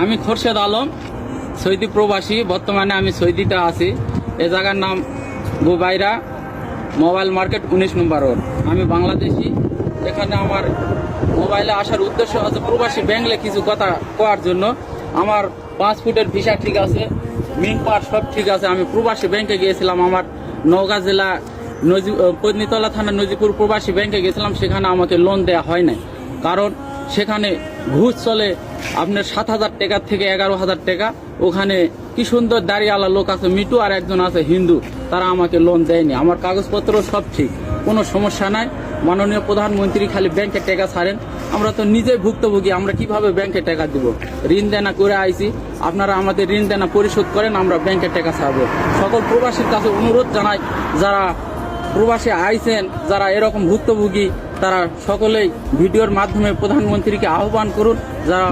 আমি খোরশেদ আলম, সৌদি প্রবাসী। বর্তমানে আমি সৌদিতে আছি। এ জায়গার নাম বুবাইরা মোবাইল মার্কেট 19 নম্বর রোড। আমি বাংলাদেশি। এখানে আমার মোবাইলে আসার উদ্দেশ্য হচ্ছে প্রবাসী ব্যাংকলে কিছু কথা করার জন্য। আমার পাসপোর্টের ভিসা ঠিক আছে, মিন পার সব ঠিক আছে। আমি প্রবাসী ব্যাংকে গিয়েছিলাম, আমার নওগাঁ জেলা পত্নীতলা থানা নজিপুর প্রবাসী ব্যাংকে গেছিলাম। সেখানে আমাকে লোন দেওয়া হয় নাই, কারণ সেখানে ঘুষ চলে আপনার 7,000 টাকা থেকে 11,000 টাকা। ওখানে কি সুন্দর দাঁড়িয়েওয়ালা লোক আছে মিটু, আর একজন আছে হিন্দু, তারা আমাকে লোন দেয়নি। আমার কাগজপত্র সব ঠিক, কোনো সমস্যা নাই। মাননীয় প্রধানমন্ত্রী খালি ব্যাংকে টাকা ছাড়েন। আমরা তো নিজেই ভুক্তভোগী, আমরা কিভাবে ব্যাংকে টাকা দিব? ঋণ দেনা করে আইছি, আপনারা আমাদের ঋণ দেনা পরিশোধ করেন, আমরা ব্যাংকে টাকা ছাড়বো। সকল প্রবাসীর কাছে অনুরোধ জানাই, যারা প্রবাসে আইছেন, যারা এরকম ভুক্তভোগী, তারা সকলেই ভিডিওর মাধ্যমে প্রধানমন্ত্রীকে আহ্বান করুন, যারা